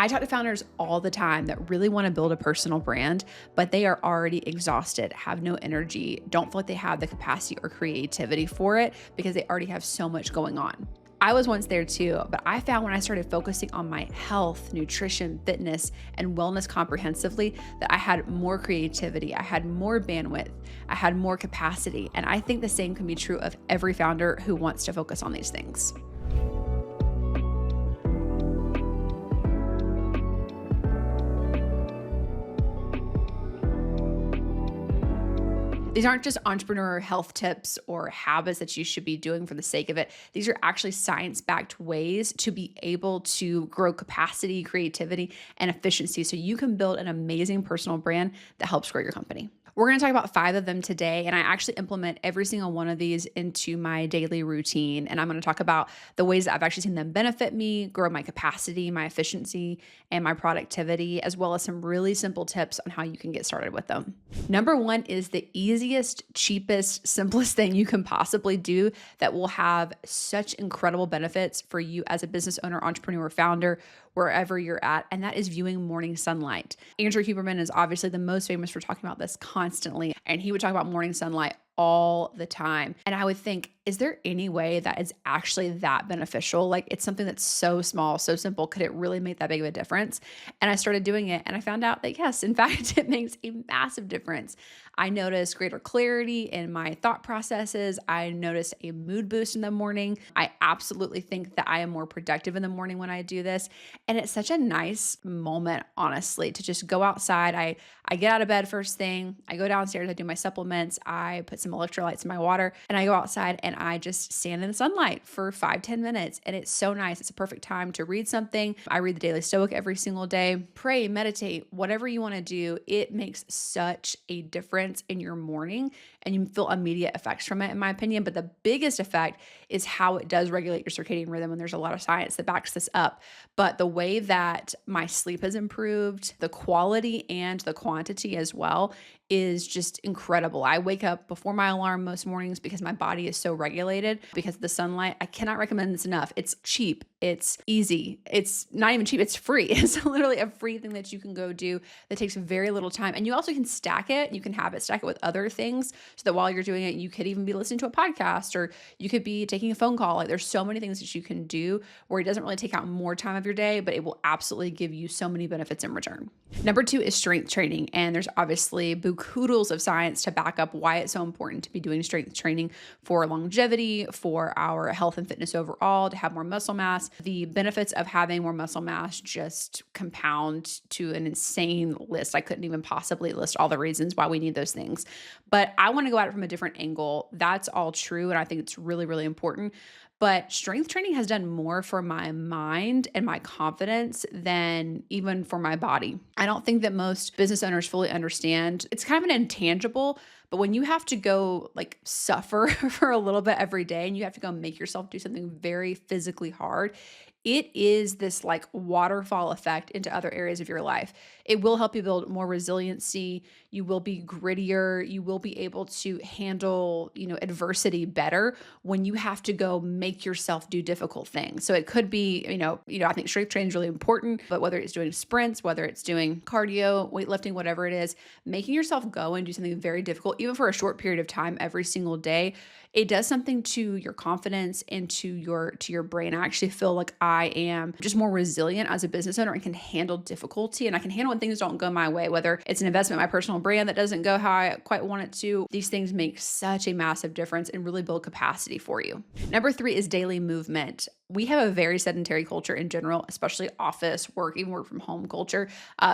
I talk to founders all the time that really want to build a personal brand, but they are already exhausted, have no energy, don't feel like they have the capacity or creativity for it because they already have so much going on. I was once there too, but I found when I started focusing on my health, nutrition, fitness, and wellness comprehensively that I had more creativity, I had more bandwidth, I had more capacity. And I think the same can be true of every founder who wants to focus on these things. These aren't just entrepreneur health tips or habits that you should be doing for the sake of it. These are actually science-backed ways to be able to grow capacity, creativity, and efficiency so you can build an amazing personal brand that helps grow your company. We're going to talk about 5 of them today, and I actually implement every single one of these into my daily routine. And I'm going to talk about the ways that I've actually seen them benefit me, grow my capacity, my efficiency, and my productivity, as well as some really simple tips on how you can get started with them. Number 1 is the easiest, cheapest, simplest thing you can possibly do that will have such incredible benefits for you as a business owner, entrepreneur, founder, wherever you're at, and that is viewing morning sunlight. Andrew Huberman is obviously the most famous for talking about this constantly, and he would talk about morning sunlight all the time. And I would think, is there any way that is actually that beneficial? Like, it's something that's so small, so simple. Could it really make that big of a difference? And I started doing it and I found out that yes, in fact, it makes a massive difference. I noticed greater clarity in my thought processes. I noticed a mood boost in the morning. I absolutely think that I am more productive in the morning when I do this. And it's such a nice moment, honestly, to just go outside. I get out of bed first thing. I go downstairs, I do my supplements, I put some electrolytes in my water, and I go outside and I just stand in the sunlight for 5-10 minutes. And it's so nice. It's a perfect time to read something. I read the Daily Stoic every single day, pray, meditate, whatever you want to do. It makes such a difference in your morning and you feel immediate effects from it, in my opinion. But the biggest effect is how it does regulate your circadian rhythm. And there's a lot of science that backs this up. But the way that my sleep has improved, the quality and the quantity as well, is just incredible. I wake up before my alarm most mornings because my body is so regulated because of the sunlight. I cannot recommend this enough. It's cheap. It's easy. It's not even cheap. It's free. It's literally a free thing that you can go do that takes very little time. And you also can stack it. You can have it stack it with other things so that while you're doing it, you could even be listening to a podcast or you could be taking a phone call. Like, there's so many things that you can do where it doesn't really take out more time of your day, but it will absolutely give you so many benefits in return. Number 2 is strength training. And there's obviously buku-doodles of science to back up why it's so important to be doing strength training for longevity, for our health and fitness overall, to have more muscle mass. The benefits of having more muscle mass just compound to an insane list. I couldn't even possibly list all the reasons why we need those things. But I want to go at it from a different angle. That's all true. And I think it's really, really important. But strength training has done more for my mind and my confidence than even for my body. I don't think that most business owners fully understand. It's kind of an intangible, but when you have to go like suffer for a little bit every day and you have to go make yourself do something very physically hard, it is this like waterfall effect into other areas of your life. It will help you build more resiliency. You will be grittier. You will be able to handle, adversity better when you have to go make yourself do difficult things. So it could be, I think strength training is really important, but whether it's doing sprints, whether it's doing cardio, weightlifting, whatever it is, making yourself go and do something very difficult, even for a short period of time every single day, it does something to your confidence and to your brain. I actually feel like I am just more resilient as a business owner and can handle difficulty, and I can handle when things don't go my way, whether it's an investment in my personal brand that doesn't go how I quite want it to. These things make such a massive difference and really build capacity for you. Number 3 is daily movement. We have a very sedentary culture in general, especially office work, even work from home culture,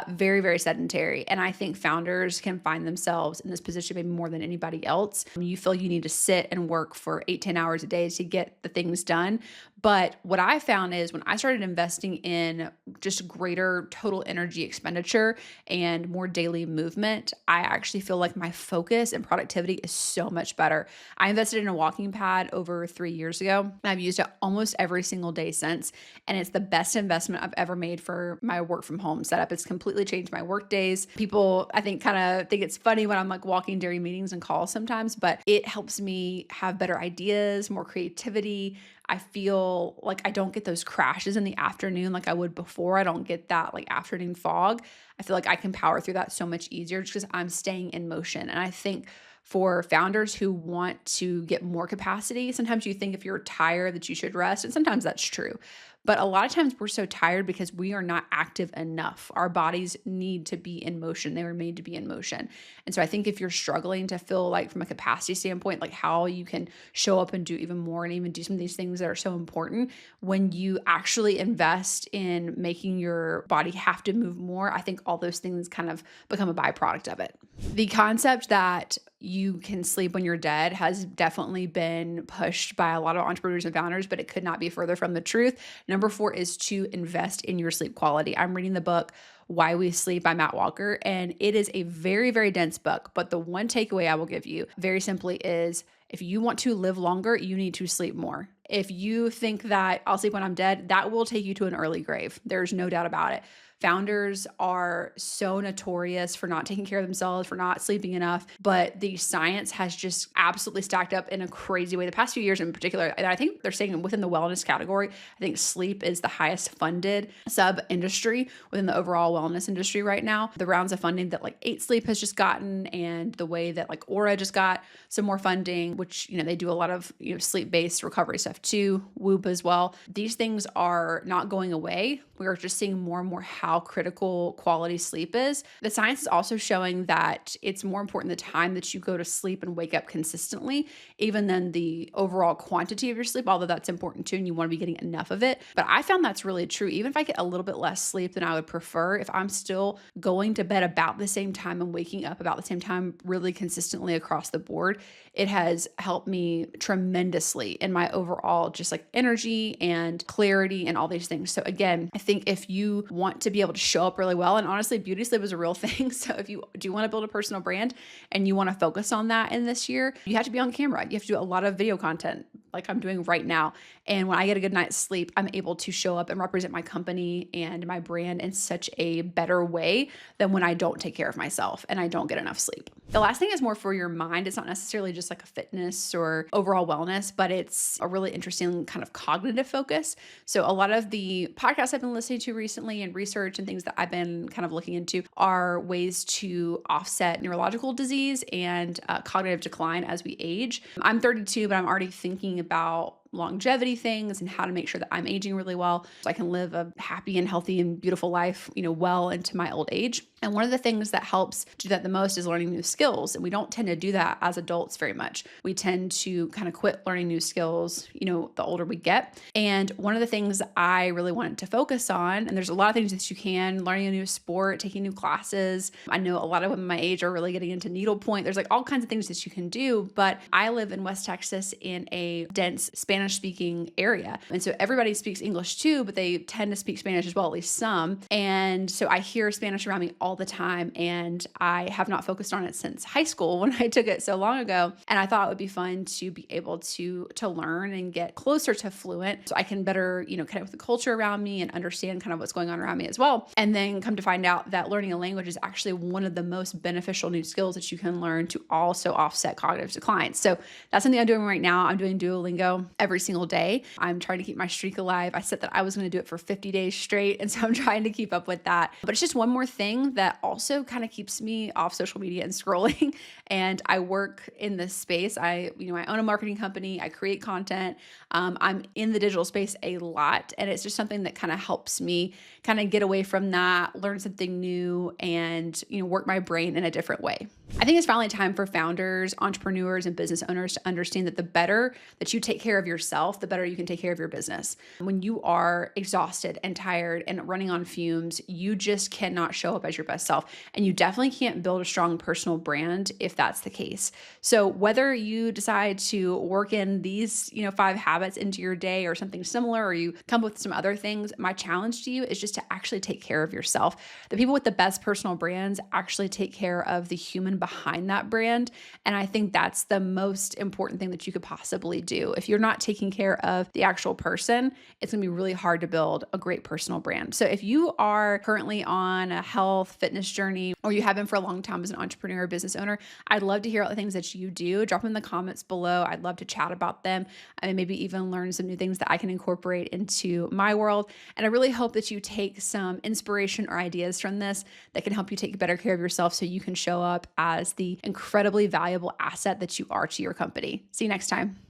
very, very sedentary. And I think founders can find themselves in this position maybe more than anybody else. You feel you need to sit and work for 8-10 hours a day to get the things done. But what I found is when I started investing in just greater total energy expenditure and more daily movement, I actually feel like my focus and productivity is so much better. I invested in a walking pad over 3 years ago, and I've used it almost every single day since. And it's the best investment I've ever made for my work from home setup. It's completely changed my work days. People, I think, kind of think it's funny when I'm like walking during meetings and calls sometimes, but it helps me have better ideas, more creativity. I feel like I don't get those crashes in the afternoon like I would before. I don't get that like afternoon fog. I feel like I can power through that so much easier just because I'm staying in motion. And I think for founders who want to get more capacity, sometimes you think if you're tired that you should rest, and sometimes that's true. But a lot of times we're so tired because we are not active enough. Our bodies need to be in motion. They were made to be in motion. And so I think if you're struggling to feel like from a capacity standpoint, like how you can show up and do even more and even do some of these things that are so important, when you actually invest in making your body have to move more, I think all those things kind of become a byproduct of it. The concept that you can sleep when you're dead has definitely been pushed by a lot of entrepreneurs and founders, but it could not be further from the truth. Number 4 is to invest in your sleep quality. I'm reading the book Why We Sleep by Matt Walker, and it is a very, very dense book. But the one takeaway I will give you very simply is if you want to live longer, you need to sleep more. If you think that I'll sleep when I'm dead, that will take you to an early grave. There's no doubt about it. Founders are so notorious for not taking care of themselves, for not sleeping enough, but the science has just absolutely stacked up in a crazy way. The past few years in particular, and I think they're saying within the wellness category, I think sleep is the highest funded sub industry within the overall wellness industry right now. The rounds of funding that like 8 Sleep has just gotten, and the way that like Aura just got some more funding, which, they do a lot of, sleep-based recovery stuff too, Whoop as well. These things are not going away. We are just seeing more and more how critical quality sleep is. The science is also showing that it's more important the time that you go to sleep and wake up consistently, even than the overall quantity of your sleep, although that's important too, and you want to be getting enough of it. But I found that's really true. Even if I get a little bit less sleep than I would prefer, if I'm still going to bed about the same time and waking up about the same time really consistently across the board, it has helped me tremendously in my overall just like energy and clarity and all these things. So again, I think if you want to be able to show up really well, and honestly, beauty sleep is a real thing. So if you do want to build a personal brand and you want to focus on that in this year, you have to be on camera. You have to do a lot of video content like I'm doing right now. And when I get a good night's sleep, I'm able to show up and represent my company and my brand in such a better way than when I don't take care of myself and I don't get enough sleep. The last thing is more for your mind. It's not necessarily just like a fitness or overall wellness, but it's a really interesting kind of cognitive focus. So a lot of the podcasts I've been listening to recently and research and things that I've been kind of looking into are ways to offset neurological disease and cognitive decline as we age. I'm 32, but I'm already thinking about longevity things and how to make sure that I'm aging really well so I can live a happy and healthy and beautiful life, well into my old age. And one of the things that helps do that the most is learning new skills. And we don't tend to do that as adults very much. We tend to kind of quit learning new skills, the older we get. And one of the things I really wanted to focus on, and there's a lot of things that you can, learning a new sport, taking new classes. I know a lot of women my age are really getting into needlepoint. There's like all kinds of things that you can do, but I live in West Texas in a dense Spanish speaking area. And so everybody speaks English too, but they tend to speak Spanish as well, at least some. And so I hear Spanish around me all the time. And I have not focused on it since high school when I took it so long ago. And I thought it would be fun to be able to learn and get closer to fluent so I can better, connect with the culture around me and understand kind of what's going on around me as well. And then come to find out that learning a language is actually one of the most beneficial new skills that you can learn to also offset cognitive decline. So that's something I'm doing right now. I'm doing Duolingo every single day. I'm trying to keep my streak alive. I said that I was going to do it for 50 days straight. And so I'm trying to keep up with that. But it's just one more thing that also kind of keeps me off social media and scrolling. And I work in this space. I own a marketing company. I create content. I'm in the digital space a lot. And it's just something that kind of helps me kind of get away from that, learn something new, and, work my brain in a different way. I think it's finally time for founders, entrepreneurs, and business owners to understand that the better that you take care of yourself, the better you can take care of your business. When you are exhausted and tired and running on fumes, you just cannot show up as your best self. And you definitely can't build a strong personal brand if that's the case. So whether you decide to work in these, 5 habits into your day or something similar, or you come up with some other things, my challenge to you is just to actually take care of yourself. The people with the best personal brands actually take care of the human behind behind that brand. And I think that's the most important thing that you could possibly do. If you're not taking care of the actual person, it's gonna be really hard to build a great personal brand. So if you are currently on a health fitness journey, or you have been for a long time as an entrepreneur or business owner, I'd love to hear all the things that you do. Drop them in the comments below. I'd love to chat about them and maybe even learn some new things that I can incorporate into my world. And I really hope that you take some inspiration or ideas from this that can help you take better care of yourself so you can show up as the incredibly valuable asset that you are to your company. See you next time.